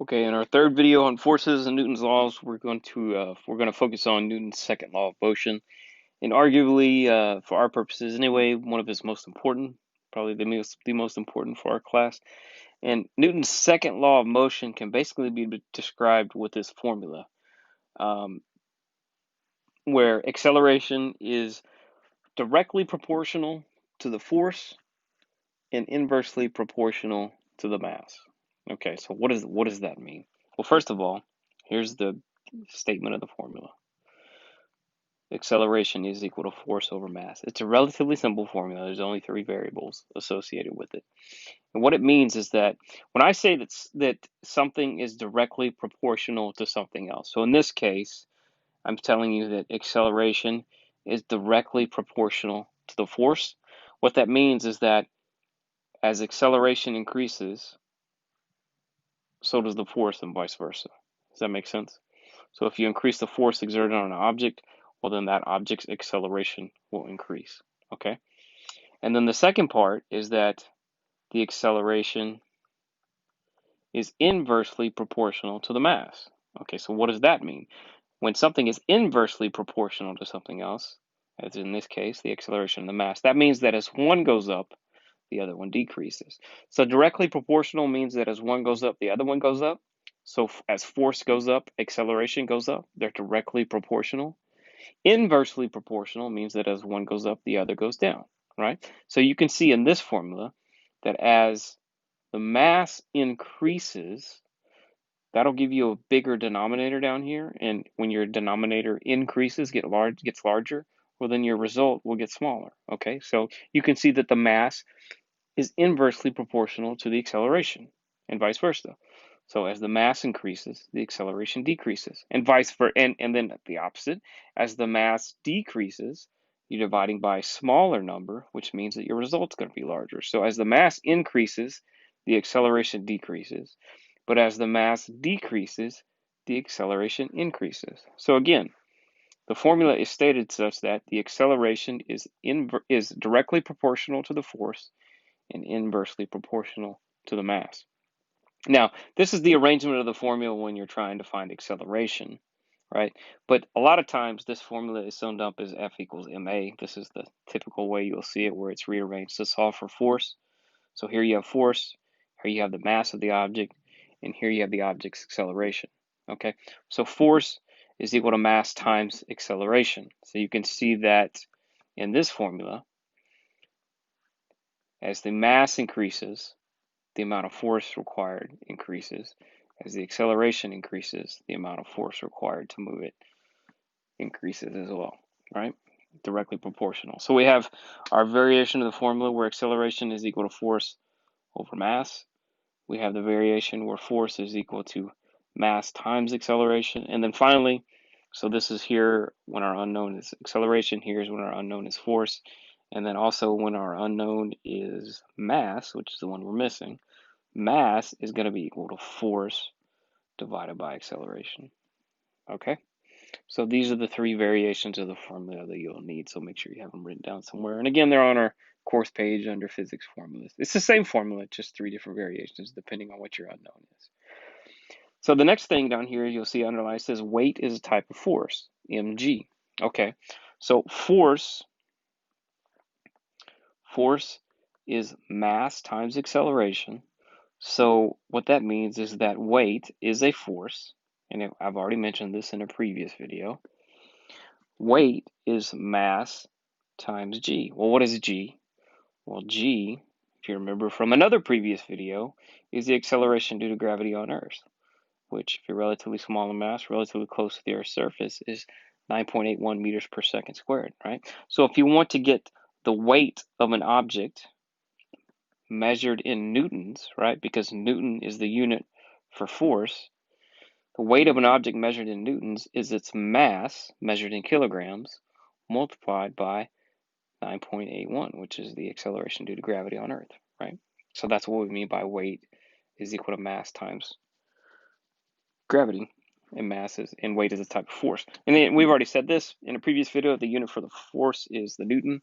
Okay, in our third video on forces and Newton's laws, we're going to focus on Newton's second law of motion, and arguably, for our purposes anyway, one of his most important, probably the most important for our class. And Newton's second law of motion can basically be described with this formula, um, where acceleration is directly proportional to the force and inversely proportional to the mass. Okay, so what does that mean? Well, first of all, here's the statement of the formula. Acceleration is equal to force over mass. It's a relatively simple formula. There's only three variables associated with it. And what it means is that when I say that something is directly proportional to something else. So in this case, I'm telling you that acceleration is directly proportional to the force. What that means is that as acceleration increases, so does the force and vice versa. Does that make sense? So if you increase the force exerted on an object, well, then that object's acceleration will increase. Okay? And then the second part is that the acceleration is inversely proportional to the mass. Okay, so what does that mean? When something is inversely proportional to something else, as in this case, the acceleration of the mass, that means that as one goes up, the other one decreases. So directly proportional means that as one goes up, the other one goes up. So as force goes up, acceleration goes up. They're directly proportional. Inversely proportional means that as one goes up, the other goes down, right? So you can see in this formula that as the mass increases, that'll give you a bigger denominator down here. And when your denominator increases, gets larger, well, then your result will get smaller, okay? So you can see that the mass is inversely proportional to the acceleration and vice versa. So as the mass increases, the acceleration decreases, and vice versa. And then the opposite, as the mass decreases, you're dividing by a smaller number, which means that your result's going to be larger. So as the mass increases, the acceleration decreases, but as the mass decreases, the acceleration increases. So again, the formula is stated such that the acceleration is directly proportional to the force and inversely proportional to the mass. Now, this is the arrangement of the formula when you're trying to find acceleration, right? But a lot of times this formula is summed up as F equals ma. This is the typical way you'll see it, where it's rearranged to solve for force. So here you have force, here you have the mass of the object, and here you have the object's acceleration, okay? So force is equal to mass times acceleration. So you can see that in this formula, as the mass increases, the amount of force required increases. As the acceleration increases, the amount of force required to move it increases as well, right? Directly proportional. So we have our variation of the formula where acceleration is equal to force over mass. We have the variation where force is equal to mass times acceleration. And then finally, so this is here when our unknown is acceleration, here is when our unknown is force. And then also when our unknown is mass, which is the one we're missing, mass is going to be equal to force divided by acceleration. Okay? So these are the three variations of the formula that you'll need, so make sure you have them written down somewhere. And again, they're on our course page under physics formulas. It's the same formula, just three different variations depending on what your unknown is. So the next thing down here you'll see underlined says weight is a type of force, mg. Okay, so force is mass times acceleration. So what that means is that weight is a force, and I've already mentioned this in a previous video. Weight is mass times g. Well, what is g? Well, g, if you remember from another previous video, is the acceleration due to gravity on Earth, which, if you're relatively small in mass, relatively close to the Earth's surface, is 9.81 meters per second squared, right? So if you want to get the weight of an object measured in newtons, right, because Newton is the unit for force, the weight of an object measured in newtons is its mass, measured in kilograms, multiplied by 9.81, which is the acceleration due to gravity on Earth, right? So that's what we mean by weight is equal to mass times gravity, and weight is a type of force. And then we've already said this in a previous video, the unit for the force is the Newton,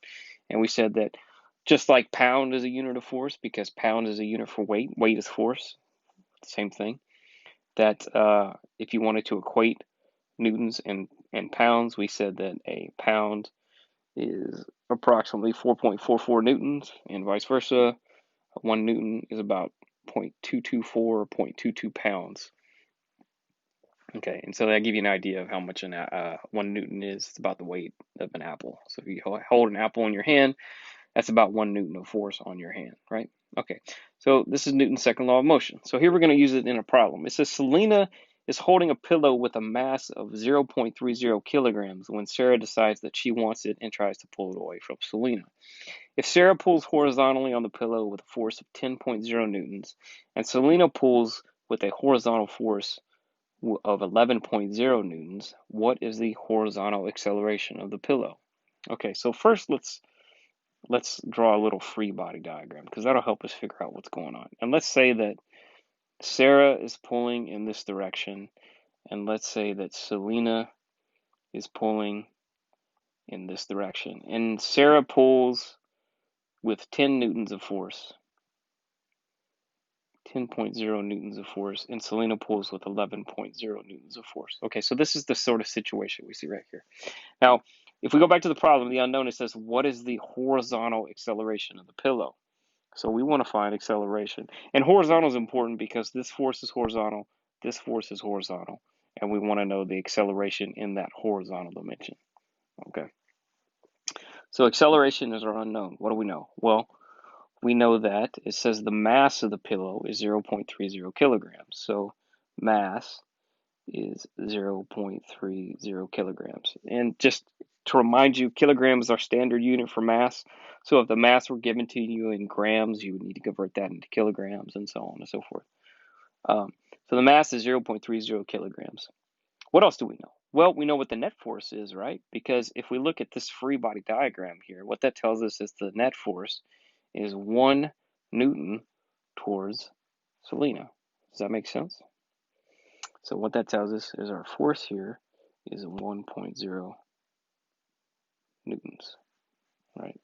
and we said that just like pound is a unit of force, because pound is a unit for weight, weight is force, same thing. that if you wanted to equate newtons and pounds, we said that a pound is approximately 4.44 newtons, and vice versa. 1 newton is about 0.224 or 0.22 pounds. Okay, and so that gives you an idea of how much 1 newton is. It's about the weight of an apple. So if you hold an apple in your hand, that's about 1 newton of force on your hand, right? Okay, so this is Newton's second law of motion. So here we're going to use it in a problem. It says Selena is holding a pillow with a mass of 0.30 kilograms when Sarah decides that she wants it and tries to pull it away from Selena. If Sarah pulls horizontally on the pillow with a force of 10.0 newtons, and Selena pulls with a horizontal force of 11.0 newtons, what is the horizontal acceleration of the pillow? Okay, so first let's draw a little free body diagram because that'll help us figure out what's going on. And let's say that Sarah is pulling in this direction, and let's say that Selena is pulling in this direction. And Sarah pulls with 10 newtons of force. 10.0 newtons of force, and Selena pulls with 11.0 newtons of force. Okay, so this is the sort of situation we see right here. Now, if we go back to the problem, the unknown, it says, what is the horizontal acceleration of the pillow? So we want to find acceleration. And horizontal is important because this force is horizontal, this force is horizontal, and we want to know the acceleration in that horizontal dimension. Okay. So acceleration is our unknown. What do we know? Well, we know that it says the mass of the pillow is 0.30 kilograms. So mass is 0.30 kilograms. And just to remind you, kilogram is our standard unit for mass. So if the mass were given to you in grams, you would need to convert that into kilograms and so on and so forth. So the mass is 0.30 kilograms. What else do we know? Well, we know what the net force is, right? Because if we look at this free body diagram here, what that tells us is the net force is 1 newton towards Selena. Does that make sense? So what that tells us is our force here is 1.0 newtons, right?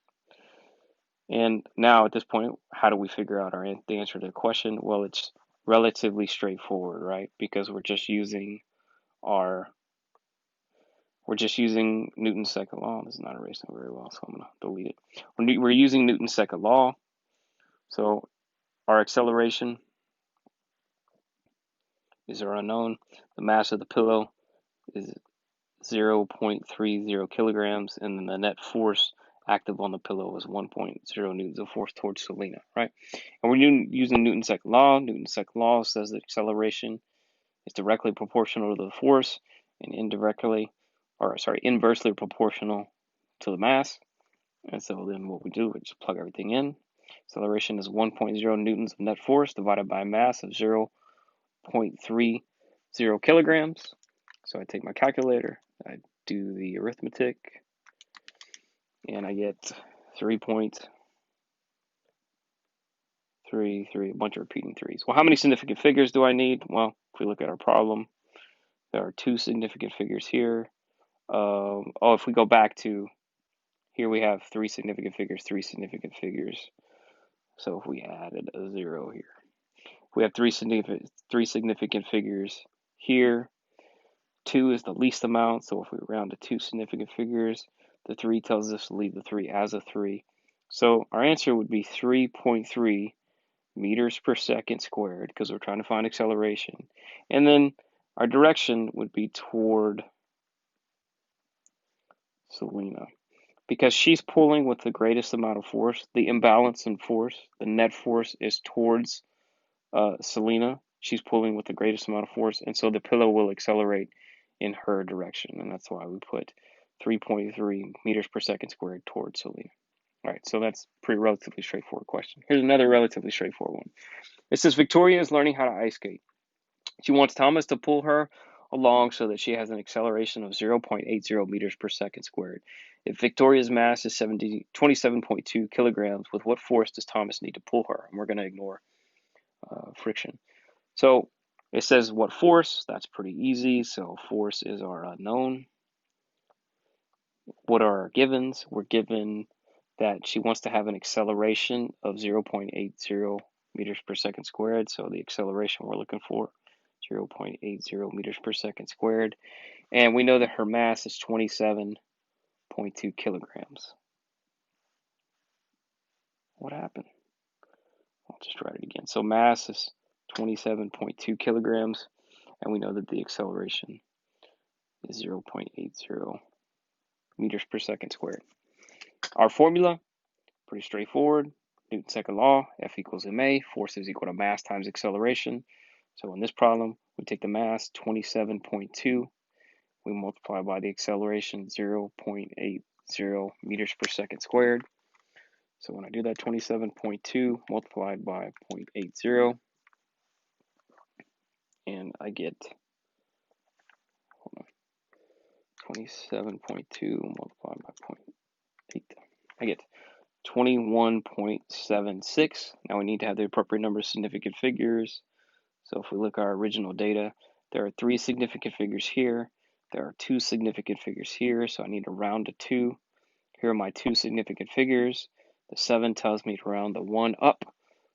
And now at this point, how do we figure out the answer to the question? Well, it's relatively straightforward, right? Because we're just using Newton's second law. This is not erasing very well, so I'm going to delete it. We're using Newton's second law. So our acceleration is our unknown. The mass of the pillow is 0.30 kilograms, and then the net force active on the pillow is 1.0 newtons of force towards Selena, right? And we're using Newton's second law. Newton's second law says that acceleration is directly proportional to the force and inversely proportional to the mass. And so then what we do is just plug everything in. Acceleration is 1.0 newtons of net force divided by a mass of 0.30 kilograms. So I take my calculator, I do the arithmetic, and I get 3.33, a bunch of repeating threes. Well, how many significant figures do I need? Well, if we look at our problem, there are 2 significant figures here. If we go back to here, we have 3 significant figures, 3 significant figures. So if we added a 0 here, we have 3 significant figures here. 2 is the least amount, so if we round to 2 significant figures, the 3 tells us to leave the 3 as a 3. So our answer would be 3.3 meters per second squared, because we're trying to find acceleration. And then our direction would be toward Selena. Because she's pulling with the greatest amount of force, the imbalance in force, the net force is towards Selena. She's pulling with the greatest amount of force, and so the pillow will accelerate in her direction, and that's why we put 3.3 meters per second squared towards Selena. All right, so that's a relatively straightforward question. Here's another relatively straightforward one. It says Victoria is learning how to ice skate. She wants Thomas to pull her along so that she has an acceleration of 0.80 meters per second squared. If Victoria's mass is 27.2 kilograms, with what force does Thomas need to pull her? And we're going to ignore friction. So it says what force, that's pretty easy. So force is our unknown. What are our givens? We're given that she wants to have an acceleration of 0.80 meters per second squared. So the acceleration we're looking for 0.80 meters per second squared. And we know that her mass is 27.2 kilograms. What happened? I'll just write it again. So mass is 27.2 kilograms, and we know that the acceleration is 0.80 meters per second squared. Our formula, pretty straightforward. Newton's second law, F equals ma. Force is equal to mass times acceleration. So in this problem, we take the mass, 27.2. We multiply by the acceleration, 0.80 meters per second squared. So when I do that, 27.2 multiplied by 0.80, and I get 27.2 multiplied by 0.8. I get 21.76. Now we need to have the appropriate number of significant figures. So if we look at our original data, there are 3 significant figures here. There are 2 significant figures here, so I need to round to 2. Here are my 2 significant figures. The 7 tells me to round the 1 up.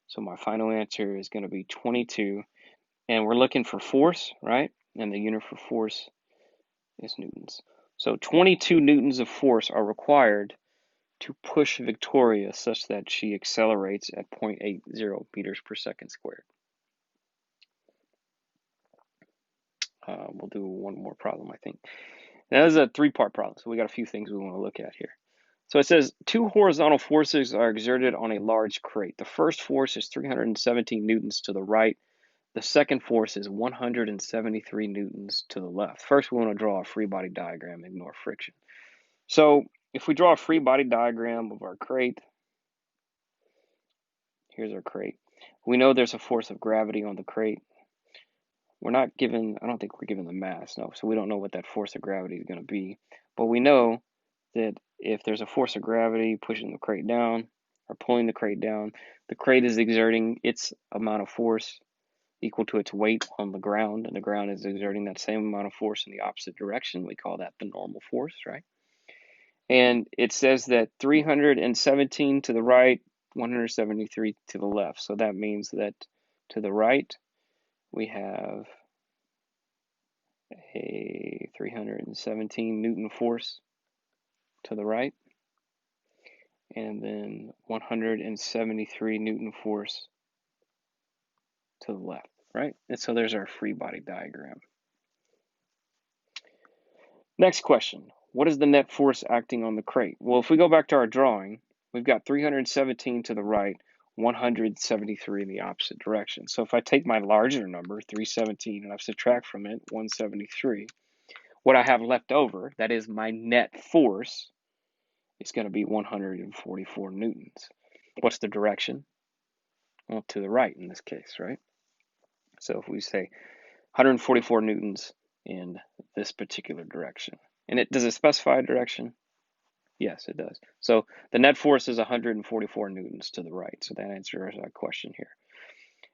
So my final answer is going to be 22. And we're looking for force, right? And the unit for force is newtons. So 22 newtons of force are required to push Victoria such that she accelerates at 0.80 meters per second squared. We'll do one more problem, I think. Now, this is a 3-part problem, so we got a few things we want to look at here. So it says 2 horizontal forces are exerted on a large crate. The first force is 317 newtons to the right. The second force is 173 newtons to the left. First, we want to draw a free body diagram, ignore friction. So if we draw a free body diagram of our crate, here's our crate. We know there's a force of gravity on the crate. We're not given, I don't think we're given the mass, no, so we don't know what that force of gravity is going to be. But we know that if there's a force of gravity pushing the crate down or pulling the crate down, the crate is exerting its amount of force equal to its weight on the ground, and the ground is exerting that same amount of force in the opposite direction. We call that the normal force, right? And it says that 317 to the right, 173 to the left. So that means that to the right, we have a 317 Newton force to the right, and then 173 Newton force to the left, right? And so there's our free body diagram. Next question, what is the net force acting on the crate? Well, if we go back to our drawing, we've got 317 to the right, 173 in the opposite direction. So if I take my larger number, 317, and I subtract from it 173, what I have left over, that is my net force, is going to be 144 newtons. What's the direction? Well, to the right in this case, right? So if we say 144 newtons in this particular direction. And does it specify a direction? Yes, it does. So the net force is 144 newtons to the right. So that answers our question here.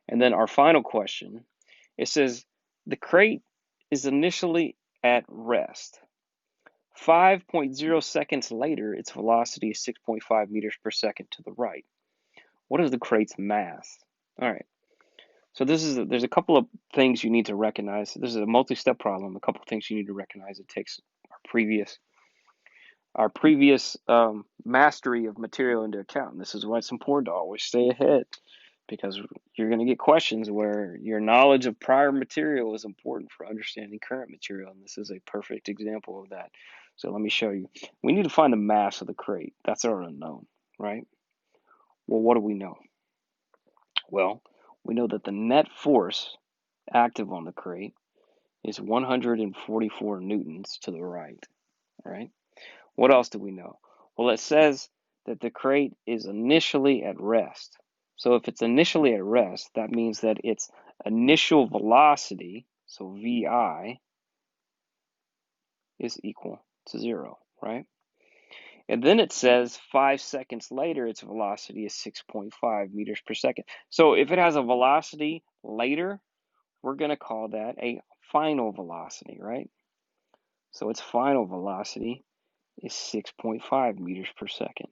And then our final question, it says the crate is initially at rest. 5.0 seconds later, its velocity is 6.5 meters per second to the right. What is the crate's mass? All right. So there's a couple of things you need to recognize. This is a multi-step problem. A couple of things you need to recognize. It takes our previous mastery of material into account. And this is why it's important to always stay ahead, because you're going to get questions where your knowledge of prior material is important for understanding current material, and this is a perfect example of that. So let me show you. We need to find the mass of the crate. That's our unknown, right? Well, what do we know? Well, we know that the net force active on the crate is 144 newtons to the right, right? What else do we know? Well, it says that the crate is initially at rest. So if it's initially at rest, that means that its initial velocity, so VI, is equal to 0, right? And then it says 5 seconds later, its velocity is 6.5 meters per second. So if it has a velocity later, we're going to call that a final velocity, right? So its final velocity is 6.5 meters per second,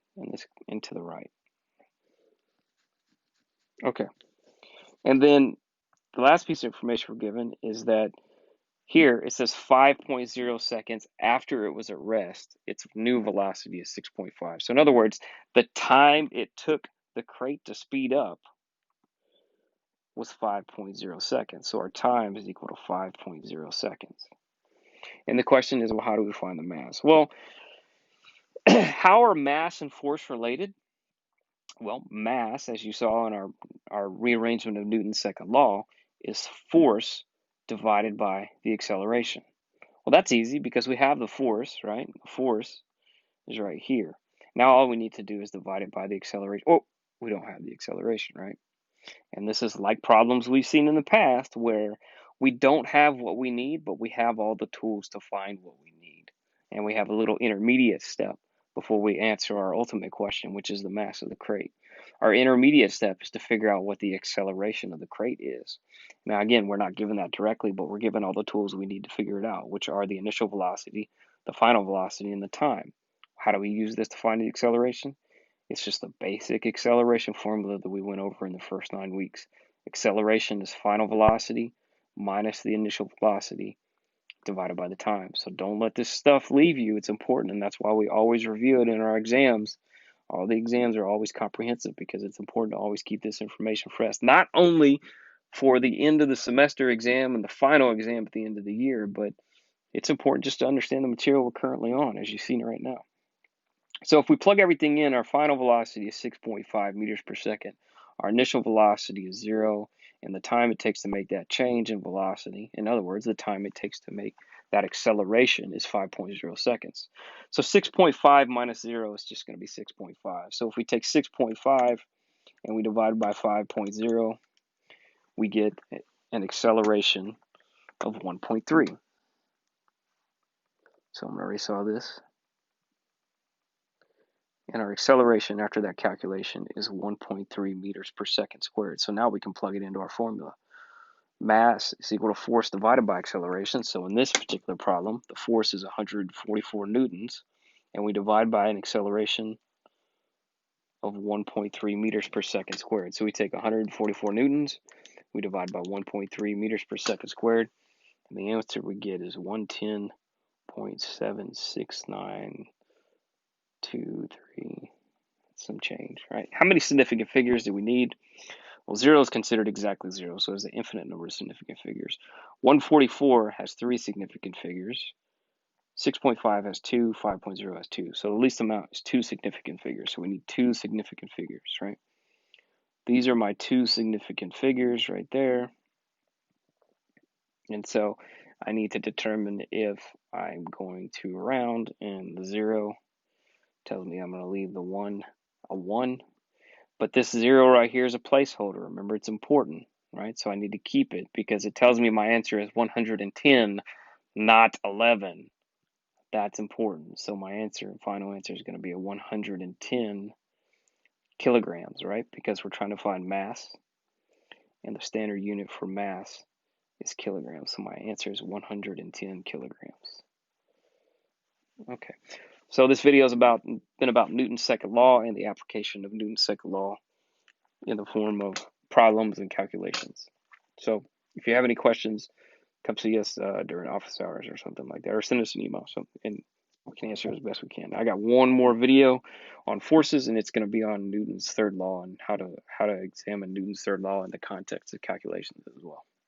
and to the right. Okay. And then the last piece of information we're given is that here it says 5.0 seconds after it was at rest, its new velocity is 6.5. So in other words, the time it took the crate to speed up was 5.0 seconds. So our time is equal to 5.0 seconds. And the question is, well, how do we find the mass? Well, how are mass and force related? Well, mass, as you saw in our rearrangement of Newton's second law, is force divided by the acceleration. Well, that's easy because we have the force, right? The force is right here. Now all we need to do is divide it by the acceleration. Oh, we don't have the acceleration, right? And this is like problems we've seen in the past where we don't have what we need, but we have all the tools to find what we need. And we have a little intermediate step before we answer our ultimate question, which is the mass of the crate. Our intermediate step is to figure out what the acceleration of the crate is. Now, again, we're not given that directly, but we're given all the tools we need to figure it out, which are the initial velocity, the final velocity, and the time. How do we use this to find the acceleration? It's just the basic acceleration formula that we went over in the first 9 weeks. Acceleration is final velocity minus the initial velocity divided by the time. So don't let this stuff leave you. It's important, and that's why we always review it in our exams. All the exams are always comprehensive because it's important to always keep this information fresh, not only for the end of the semester exam and the final exam at the end of the year, but it's important just to understand the material we're currently on, as you've seen it right now. So if we plug everything in, our final velocity is 6.5 meters per second. Our initial velocity is 0, and the time it takes to make that change in velocity, in other words, the time it takes to make that acceleration, is 5.0 seconds. So 6.5 minus 0 is just going to be 6.5. So if we take 6.5 and we divide by 5.0, we get an acceleration of 1.3. So I already saw this. And our acceleration after that calculation is 1.3 meters per second squared. So now we can plug it into our formula. Mass is equal to force divided by acceleration. So in this particular problem, the force is 144 newtons, and we divide by an acceleration of 1.3 meters per second squared. So we take 144 newtons, we divide by 1.3 meters per second squared, and the answer we get is 110.76923, some change, right? How many significant figures do we need? Well, 0 is considered exactly 0, so there's an infinite number of significant figures. 144 has 3 significant figures. 6.5 has 2, 5.0 has 2. So the least amount is 2 significant figures. So we need 2 significant figures, right? These are my 2 significant figures right there. And so I need to determine if I'm going to round, and the 0 tells me I'm going to leave the 1 a 1. But this 0 right here is a placeholder. Remember, it's important, right? So I need to keep it because it tells me my answer is 110, not 11. That's important. So my answer, final answer, is going to be a 110 kilograms, right? Because we're trying to find mass, and the standard unit for mass is kilograms. So my answer is 110 kilograms. Okay. So this video has been about Newton's second law and the application of Newton's second law in the form of problems and calculations. So if you have any questions, come see us during office hours or something like that, or send us an email, and we can answer as best we can. I got one more video on forces, and it's going to be on Newton's third law and how to examine Newton's third law in the context of calculations as well.